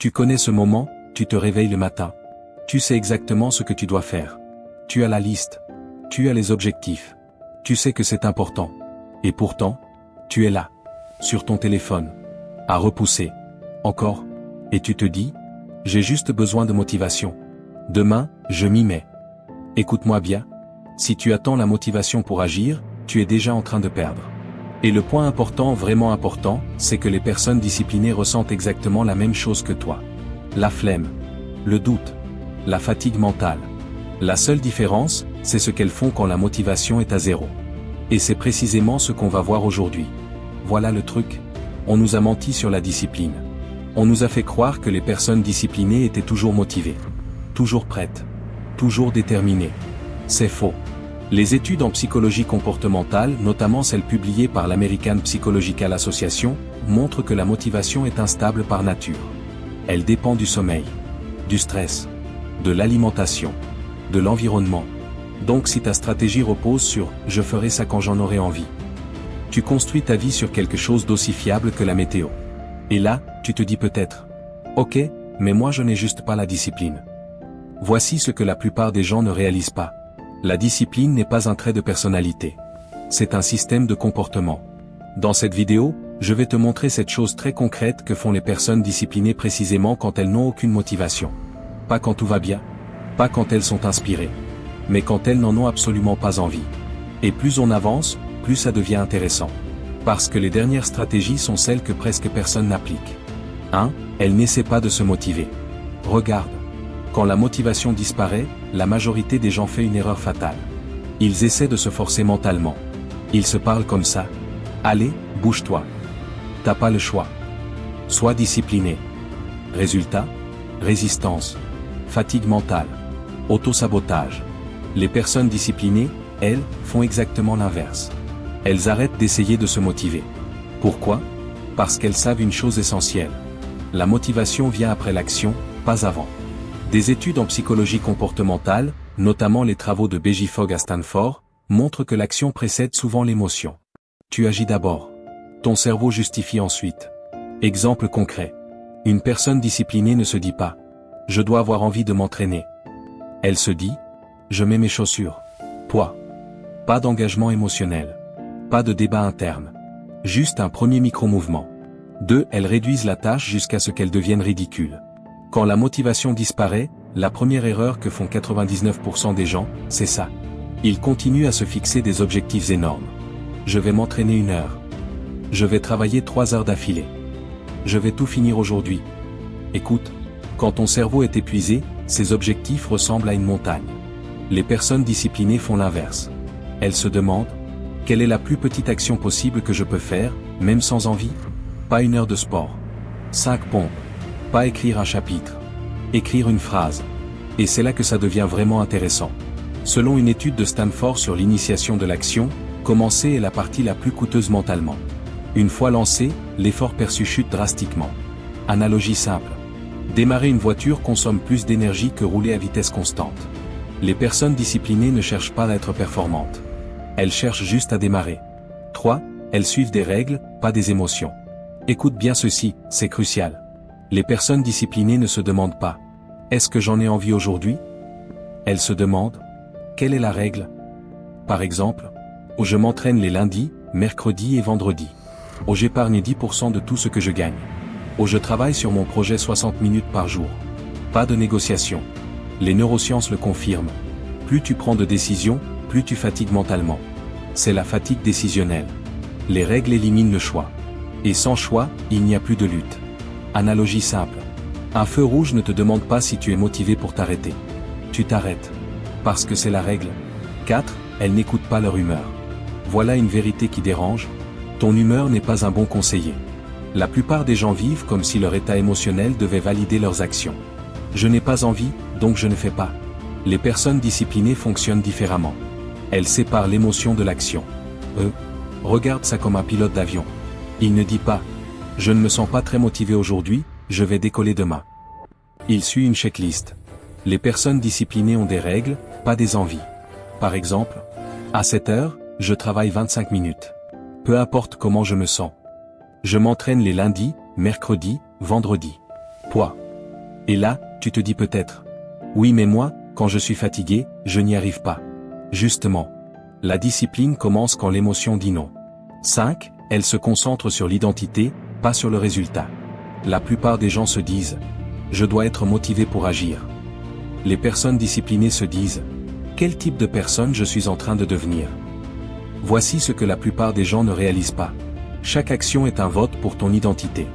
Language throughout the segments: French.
Tu connais ce moment, tu te réveilles le matin. Tu sais exactement ce que tu dois faire. Tu as la liste. Tu as les objectifs. Tu sais que c'est important. Et pourtant, tu es là, sur ton téléphone, à repousser. Encore. Et tu te dis, j'ai juste besoin de motivation. Demain, je m'y mets. Écoute-moi bien. Si tu attends la motivation pour agir, tu es déjà en train de perdre. Et le point important, vraiment important, c'est que les personnes disciplinées ressentent exactement la même chose que toi. La flemme, le doute, la fatigue mentale. La seule différence, c'est ce qu'elles font quand la motivation est à zéro. Et c'est précisément ce qu'on va voir aujourd'hui. Voilà le truc. On nous a menti sur la discipline. On nous a fait croire que les personnes disciplinées étaient toujours motivées. Toujours prêtes. Toujours déterminées. C'est faux. Les études en psychologie comportementale, notamment celles publiées par l'American Psychological Association, montrent que la motivation est instable par nature. Elle dépend du sommeil, du stress, de l'alimentation, de l'environnement. Donc si ta stratégie repose sur « je ferai ça quand j'en aurai envie », tu construis ta vie sur quelque chose d'aussi fiable que la météo. Et là, tu te dis peut-être « ok, mais moi je n'ai juste pas la discipline ». Voici ce que la plupart des gens ne réalisent pas. La discipline n'est pas un trait de personnalité. C'est un système de comportement. Dans cette vidéo, je vais te montrer cette chose très concrète que font les personnes disciplinées précisément quand elles n'ont aucune motivation. Pas quand tout va bien, pas quand elles sont inspirées, mais quand elles n'en ont absolument pas envie. Et plus on avance, plus ça devient intéressant. Parce que les dernières stratégies sont celles que presque personne n'applique. 1. Elles n'essaient pas de se motiver. Regarde. Quand la motivation disparaît, la majorité des gens fait une erreur fatale. Ils essaient de se forcer mentalement. Ils se parlent comme ça. Allez, bouge-toi. T'as pas le choix. Sois discipliné. Résultat, résistance, fatigue mentale, auto-sabotage. Les personnes disciplinées, elles, font exactement l'inverse. Elles arrêtent d'essayer de se motiver. Pourquoi? Parce qu'elles savent une chose essentielle. La motivation vient après l'action, pas avant. Des études en psychologie comportementale, notamment les travaux de B.J. Fogg à Stanford, montrent que l'action précède souvent l'émotion. Tu agis d'abord. Ton cerveau justifie ensuite. Exemple concret. Une personne disciplinée ne se dit pas « je dois avoir envie de m'entraîner ». Elle se dit « je mets mes chaussures ». Poids. Pas d'engagement émotionnel. Pas de débat interne. Juste un premier micro-mouvement. 2. Elles réduisent la tâche jusqu'à ce qu'elle devienne ridicule. Quand la motivation disparaît, la première erreur que font 99% des gens, c'est ça. Ils continuent à se fixer des objectifs énormes. Je vais m'entraîner 1 heure. Je vais travailler 3 heures d'affilée. Je vais tout finir aujourd'hui. Écoute, quand ton cerveau est épuisé, ces objectifs ressemblent à une montagne. Les personnes disciplinées font l'inverse. Elles se demandent, quelle est la plus petite action possible que je peux faire, même sans envie? Pas 1 heure de sport. 5 pompes. Pas écrire un chapitre. Écrire une phrase. Et c'est là que ça devient vraiment intéressant. Selon une étude de Stanford sur l'initiation de l'action, commencer est la partie la plus coûteuse mentalement. Une fois lancé, l'effort perçu chute drastiquement. Analogie simple. Démarrer une voiture consomme plus d'énergie que rouler à vitesse constante. Les personnes disciplinées ne cherchent pas à être performantes. Elles cherchent juste à démarrer. 3. Elles suivent des règles, pas des émotions. Écoute bien ceci, c'est crucial. Les personnes disciplinées ne se demandent pas « est-ce que j'en ai envie aujourd'hui ?» Elles se demandent « quelle est la règle ?» Par exemple, « je m'entraîne les lundis, mercredis et vendredis. » J'épargne 10% de tout ce que je gagne. Je travaille sur mon projet 60 minutes par jour. Pas de négociation. Les neurosciences le confirment. Plus tu prends de décisions, plus tu fatigues mentalement. C'est la fatigue décisionnelle. Les règles éliminent le choix. Et sans choix, il n'y a plus de lutte. Analogie simple. Un feu rouge ne te demande pas si tu es motivé pour t'arrêter. Tu t'arrêtes. Parce que c'est la règle. 4. Elles n'écoutent pas leur humeur. Voilà une vérité qui dérange. Ton humeur n'est pas un bon conseiller. La plupart des gens vivent comme si leur état émotionnel devait valider leurs actions. Je n'ai pas envie, donc je ne fais pas. Les personnes disciplinées fonctionnent différemment. Elles séparent l'émotion de l'action. Regarde ça comme un pilote d'avion. Il ne dit pas « je ne me sens pas très motivé aujourd'hui, je vais décoller demain ». Il suit une checklist. Les personnes disciplinées ont des règles, pas des envies. Par exemple, à 7 heures, je travaille 25 minutes. Peu importe comment je me sens. Je m'entraîne les lundis, mercredis, vendredis. Poids. Et là, tu te dis peut-être. Oui mais moi, quand je suis fatigué, je n'y arrive pas. Justement. La discipline commence quand l'émotion dit non. 5. Elle se concentre sur l'identité, pas sur le résultat. La plupart des gens se disent « Je dois être motivé pour agir ». Les personnes disciplinées se disent « Quel type de personne je suis en train de devenir ?» Voici ce que la plupart des gens ne réalisent pas. Chaque action est un vote pour ton identité.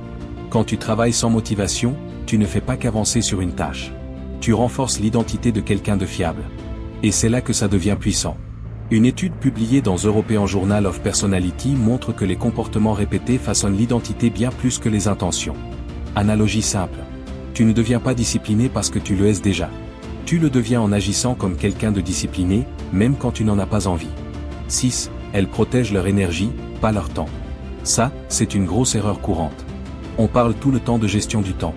Quand tu travailles sans motivation, tu ne fais pas qu'avancer sur une tâche. Tu renforces l'identité de quelqu'un de fiable. Et c'est là que ça devient puissant. Une étude publiée dans European Journal of Personality montre que les comportements répétés façonnent l'identité bien plus que les intentions. Analogie simple. Tu ne deviens pas discipliné parce que tu le es déjà. Tu le deviens en agissant comme quelqu'un de discipliné, même quand tu n'en as pas envie. 6. Elles protègent leur énergie, pas leur temps. Ça, c'est une grosse erreur courante. On parle tout le temps de gestion du temps.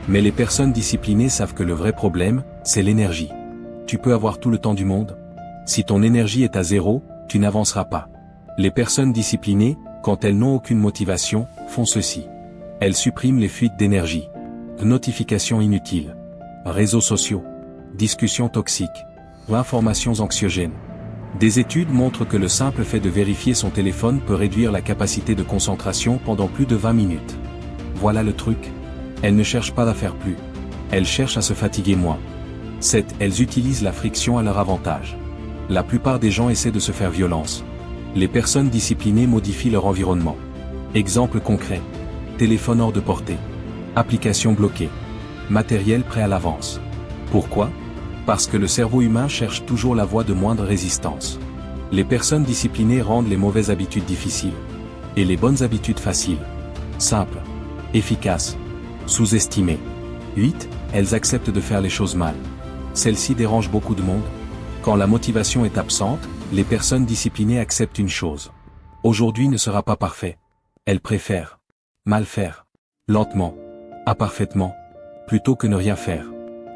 Mais les personnes disciplinées savent que le vrai problème, c'est l'énergie. Tu peux avoir tout le temps du monde. Si ton énergie est à zéro, tu n'avanceras pas. Les personnes disciplinées, quand elles n'ont aucune motivation, font ceci. Elles suppriment les fuites d'énergie. Notifications inutiles. Réseaux sociaux. Discussions toxiques. Informations anxiogènes. Des études montrent que le simple fait de vérifier son téléphone peut réduire la capacité de concentration pendant plus de 20 minutes. Voilà le truc. Elles ne cherchent pas à faire plus. Elles cherchent à se fatiguer moins. 7. Elles utilisent la friction à leur avantage. La plupart des gens essaient de se faire violence. Les personnes disciplinées modifient leur environnement. Exemple concret. Téléphone hors de portée. Application bloquée. Matériel prêt à l'avance. Pourquoi ? Parce que le cerveau humain cherche toujours la voie de moindre résistance. Les personnes disciplinées rendent les mauvaises habitudes difficiles. Et les bonnes habitudes faciles. Simples. Efficaces. Sous-estimées. 8. Elles acceptent de faire les choses mal. Celles-ci dérangent beaucoup de monde. Quand la motivation est absente, les personnes disciplinées acceptent une chose. Aujourd'hui ne sera pas parfait. Elles préfèrent mal faire, lentement, imparfaitement, plutôt que ne rien faire.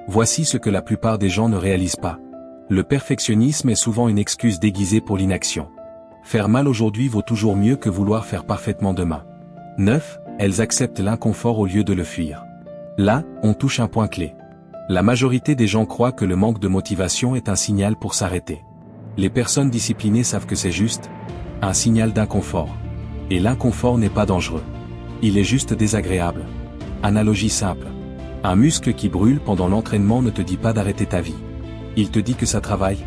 Voici ce que la plupart des gens ne réalisent pas. Le perfectionnisme est souvent une excuse déguisée pour l'inaction. Faire mal aujourd'hui vaut toujours mieux que vouloir faire parfaitement demain. 9. Elles acceptent l'inconfort au lieu de le fuir. Là, on touche un point clé. La majorité des gens croient que le manque de motivation est un signal pour s'arrêter. Les personnes disciplinées savent que c'est juste un signal d'inconfort. Et l'inconfort n'est pas dangereux. Il est juste désagréable. Analogie simple. Un muscle qui brûle pendant l'entraînement ne te dit pas d'arrêter ta vie. Il te dit que ça travaille.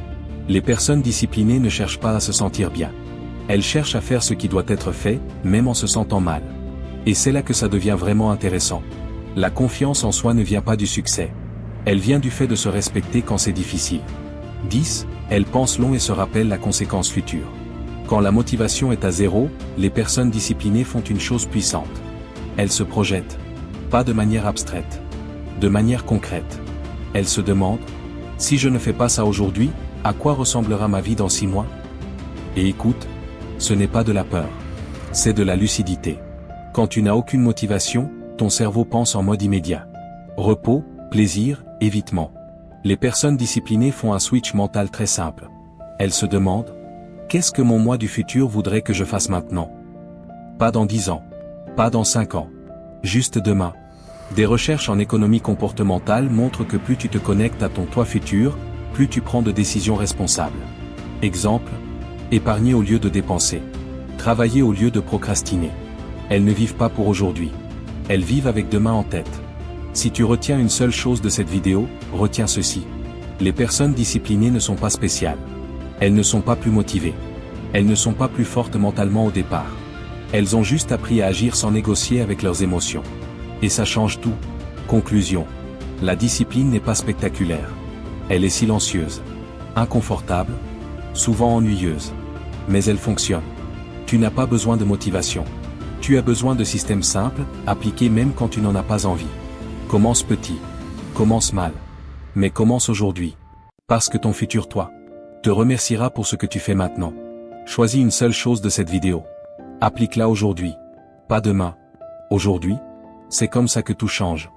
Les personnes disciplinées ne cherchent pas à se sentir bien. Elles cherchent à faire ce qui doit être fait, même en se sentant mal. Et c'est là que ça devient vraiment intéressant. La confiance en soi ne vient pas du succès. Elle vient du fait de se respecter quand c'est difficile. 10. Elles pensent long et se rappellent la conséquence future. Quand la motivation est à zéro, les personnes disciplinées font une chose puissante. Elles se projettent. Pas de manière abstraite. De manière concrète. Elles se demandent, si je ne fais pas ça aujourd'hui, à quoi ressemblera ma vie dans 6 mois ? Et écoute, ce n'est pas de la peur. C'est de la lucidité. Quand tu n'as aucune motivation, ton cerveau pense en mode immédiat. Repos, plaisir, évitement. Les personnes disciplinées font un switch mental très simple. Elles se demandent, qu'est-ce que mon moi du futur voudrait que je fasse maintenant ? Pas dans 10 ans. Pas dans 5 ans. Juste demain. Des recherches en économie comportementale montrent que plus tu te connectes à ton toi futur, plus tu prends de décisions responsables. Exemple, épargner au lieu de dépenser. Travailler au lieu de procrastiner. Elles ne vivent pas pour aujourd'hui. Elles vivent avec demain en tête. Si tu retiens une seule chose de cette vidéo, retiens ceci. Les personnes disciplinées ne sont pas spéciales. Elles ne sont pas plus motivées. Elles ne sont pas plus fortes mentalement au départ. Elles ont juste appris à agir sans négocier avec leurs émotions. Et ça change tout. Conclusion. La discipline n'est pas spectaculaire. Elle est silencieuse. Inconfortable. Souvent ennuyeuse. Mais elle fonctionne. Tu n'as pas besoin de motivation. Tu as besoin de systèmes simples, appliqués même quand tu n'en as pas envie. Commence petit. Commence mal. Mais commence aujourd'hui. Parce que ton futur toi te remerciera pour ce que tu fais maintenant. Choisis une seule chose de cette vidéo. Applique-la aujourd'hui. Pas demain. Aujourd'hui. C'est comme ça que tout change.